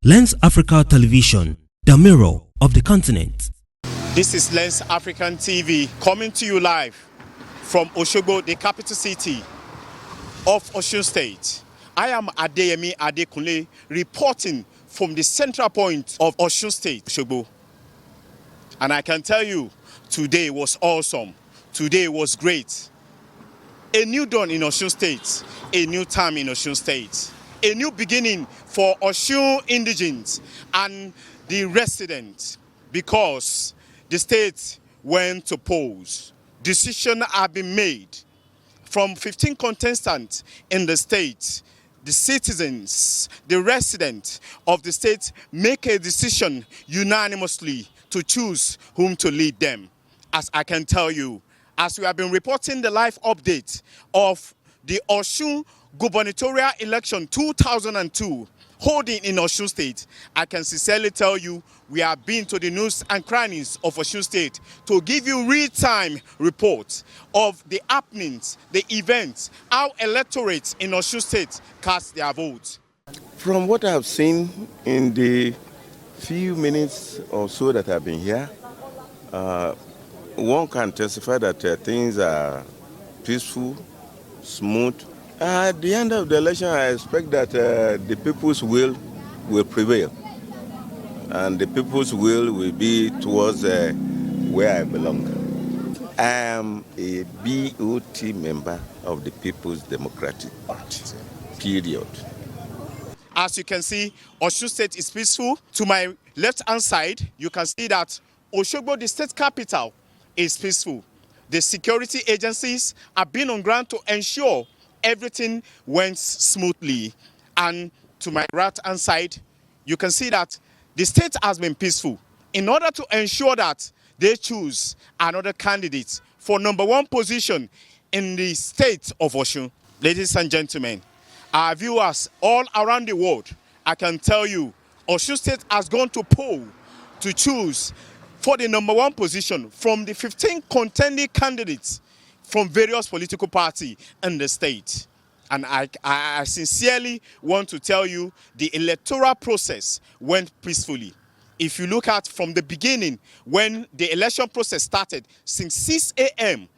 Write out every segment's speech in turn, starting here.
Lens Africa Television, the mirror of the continent. This is Lens African TV coming to you live from Osogbo, the capital city of Osun State. I am Adeyemi Adekunle reporting from the central point of Osun State, Osogbo. And I can tell you, today was awesome. Today was great. A new dawn in Osun State, a new time in Osun State, a new beginning for Osun indigents and the residents, because the state went to polls. Decisions have been made. From 15 contestants in the state, the citizens, the residents of the state make a decision unanimously to choose whom to lead them. As I can tell you, as we have been reporting the live update of the Osun gubernatorial election 2002 holding in Osun State, I can sincerely tell you we have been to the nooks and crannies of Osun State to give you real-time reports of the happenings, the events, how electorates in Osun State cast their votes. From what I've seen in the few minutes or so that I've been here, one can testify that things are peaceful, smooth. At the end of the election, I expect that the people's will prevail. And the people's will be towards where I belong. I am a BOT member of the People's Democratic Party, period. As you can see, Osun State is peaceful. To my left-hand side, you can see that Osogbo, the state capital, is peaceful. The security agencies have been on ground to ensure everything went smoothly. And to my right-hand side, you can see that the state has been peaceful in order to ensure that they choose another candidate for #1 position in the state of Osun. Ladies and gentlemen, our viewers all around the world, I can tell you, Osun State has gone to poll to choose for the #1 position from the 15 contending candidates from various political parties in the state. And I sincerely want to tell you the electoral process went peacefully. If you look at from the beginning, when the election process started, since 6 a.m.,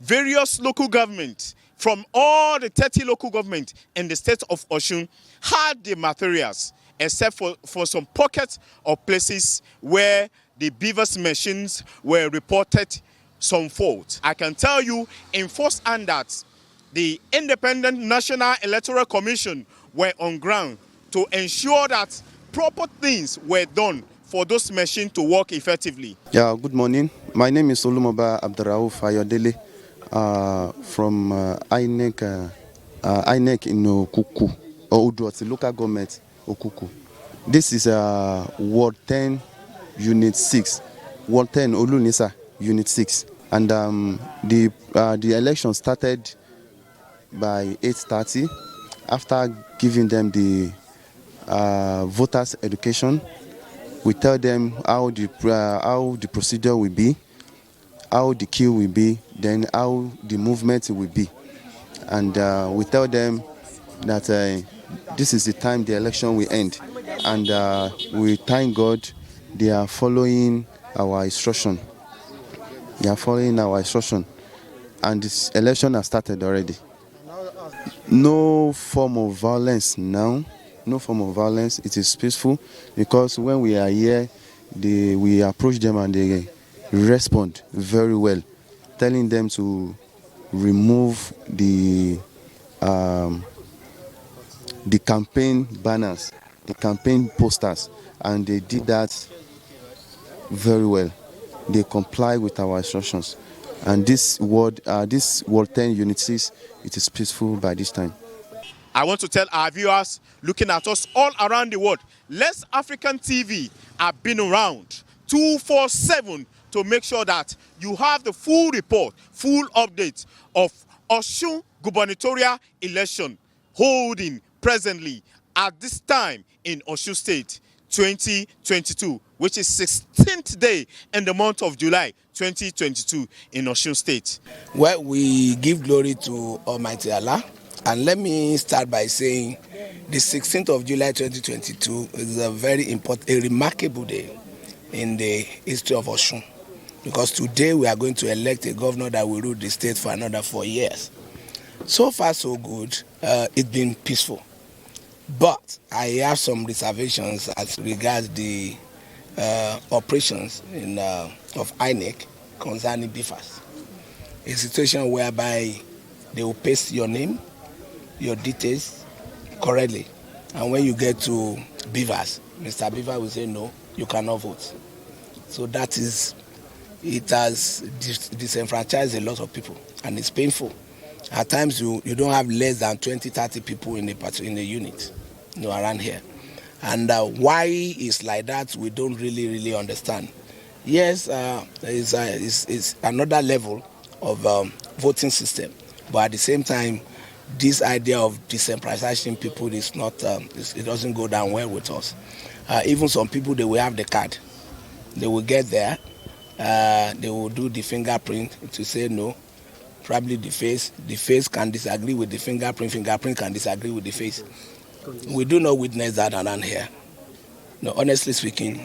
various local governments from all the 30 local governments in the state of Osun had the materials, except for some pockets of places where the BVAS machines were reported some fault. I can tell you in first hand that the Independent National Electoral Commission were on ground to ensure that proper things were done for those machines to work effectively. Yeah, good morning. My name is Olumoba Abdurrauf Ayodele from INEC in Okuku, or Uduoti, local government, Okuku. This is Ward 10, Unit 6. Ward 10, Olunisa, Unit 6. And the election started by 8:30. After giving them the voters' education, we tell them how the procedure will be, how the queue will be, then how the movement will be. And we tell them that this is the time the election will end. And we thank God they are following our instruction. They are following our instruction. And this election has started already. No form of violence now. No form of violence. It is peaceful because when we are here, we approach them and they respond very well, telling them to remove the campaign banners, the campaign posters, and they did that very well. They comply with our instructions. And this ward 10 Unit 6, it is peaceful by this time. I want to tell our viewers looking at us all around the world, Lens African TV have been around 247 to make sure that you have the full report, full update of Osun gubernatorial election holding presently at this time in Osun State 2022, which is 16th day in the month of July 2022 in Osun State. Well, we give glory to Almighty Allah, and let me start by saying The 16th of July 2022 is a very important, a remarkable day in the history of Osun, because today we are going to elect a governor that will rule the state for another 4 years. So far, so good. It's been peaceful. But I have some reservations as regards the operations of INEC concerning BVAS. A situation whereby they will paste your name, your details correctly. And when you get to BVAS, Mr. Beaver will say, no, you cannot vote. So that is, it has disenfranchised a lot of people, and it's painful. At times, you don't have less than 20, 30 people in a unit, around here. And why it's like that, we don't really understand. Yes, it's another level of voting system, but at the same time, this idea of decentralizing people is not, it doesn't go down well with us. Even some people, they will have the card. They will get there, they will do the fingerprint to say no. Probably the face can disagree with the fingerprint can disagree with the face. We do not witness that around here. No, honestly speaking,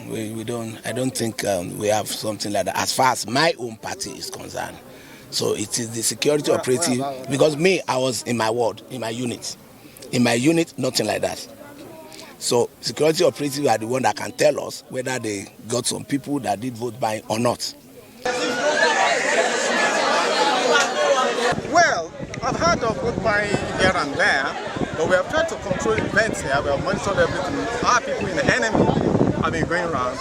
I don't think we have something like that as far as my own party is concerned. So it is the security operative, because I was in my ward, in my unit. In my unit, nothing like that. So security operatives are the one that can tell us whether they got some people that did vote by or not. Well, I've heard of vote buying here and there, but we have tried to control events here. We have monitored everything. Our people in the enemy have been going around.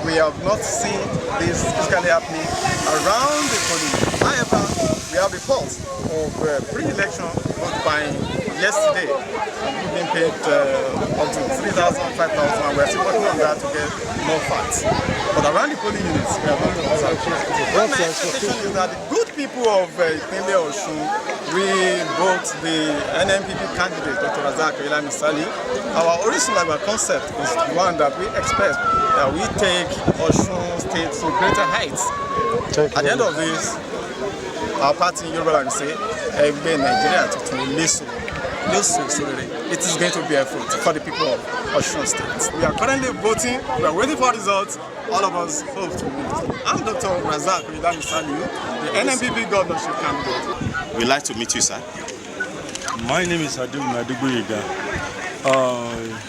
We have not seen this physically happening around the police. However, we have reports of pre-election vote buying yesterday. People being paid up to 3,000, 5,000, and we're still working on that to get more facts. But around the polling units, we have not observed. What my expectation is that the good people of Ipinle Osun, we vote the NNPP candidate, Dr. Razak Misali. Our original concept is one that we expect that we take Osun State to greater heights. At the end of this, our party in Yoruba will say, Nigeria it is going to be a effort for the people of Osun State. We are currently voting, we are waiting for results. All of us hope to win. I'm Dr. Razak Misali, the NNPP governorship candidate. We'd like to meet you, sir. My name is Adil Naduguyega.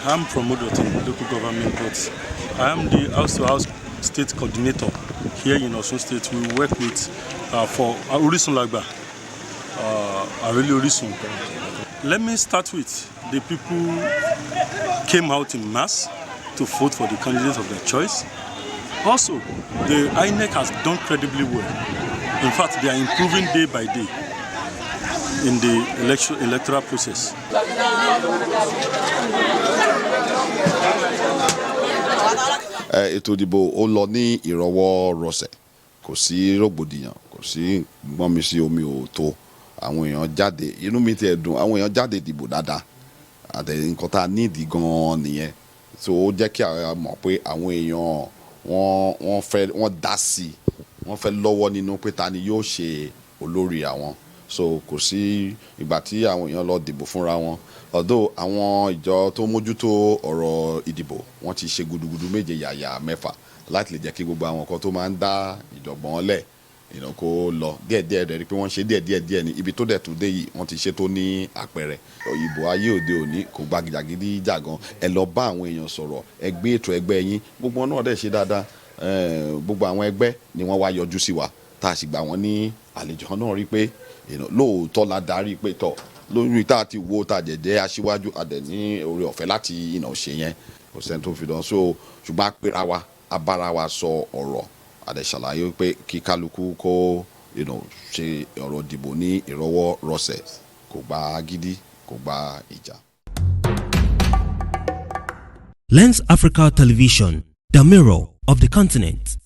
I'm from Odotin, local government, but I am the house-to-house state coordinator here in Osun State. We work with for Orisun Lagba, Areli Orisun. Let me start with the people came out in mass to vote for the candidate of their choice. Also, the INEC has done credibly well. In fact, they are improving day by day in the electoral process. Ètò ìdìbò ó lọ ní ìrọwọ́ rọsẹ̀, kò sí rògbòdìyàn, kò sí gbọ́nmi sí omi ò tó. Àwọn èèyàn jáde, inú mi ti ẹ̀ dùn, àwọn èèyàn jáde dìbò dáadáa. Àti nǹkan tá a nídìí gan-an nìyẹn. So ó jẹ́ kí a mọ̀ pé àwọn èèyàn wọ́n dá sí, wọ́n fẹ́ lọ́wọ́ nínú pé ta ni yóò ṣe olórí àwọn. So kò sí ìgbà tí àwọn èèyàn lọ dìbò fúnra wọn. Although àwọn ìjọ tó mójútó ọ̀rọ̀ ìdìbò wọ́n ti ṣe gudugudu méje yàyà mẹ́fà láti lè jẹ́ kí gbogbo àwọn kan tó máa ń dá ìjọ̀gbọ̀n lẹ̀ kó lọ díẹ̀díẹ̀ rẹ̀ rí pé wọ́n ṣe díẹ̀díẹ̀ ní ibi tó dẹ̀ tó dé yìí wọ́n ti ṣe tó ní àpẹẹrẹ. Ìbò ayé òde òní kò gba gidi jàgan. Ẹ lọ bá àwọn èèyàn sọ̀rọ̀, ẹ gbé ètò ẹgbẹ́ yín, gbogbo wọn náà dẹ̀ ṣe dáadáa. Gbogbo àwọn ẹgbẹ́ ni wọ́n wá yọjú sí wa tá a sì gbà wọ́n ní àlejò náà rí pé lóòótọ́ la darí pé tọ̀ lórí tá a ti wo tá a jẹ̀jẹ́ aṣíwájú adẹ̀ ní oore ọ̀fẹ́ láti ṣe yẹn kò sẹ́ni tó fi dán. So ṣùgbọ́n a pera wa a bára wa sọ ọ̀rọ̀ adẹ̀ ṣàlàyé pé kí kálukú kó ṣe ọ̀rọ̀ dìbò ní ìrọwọ́ rọsẹ̀, kò gba gidi, kò gba ìjà. Lens Africa Television, the mirror of the continent.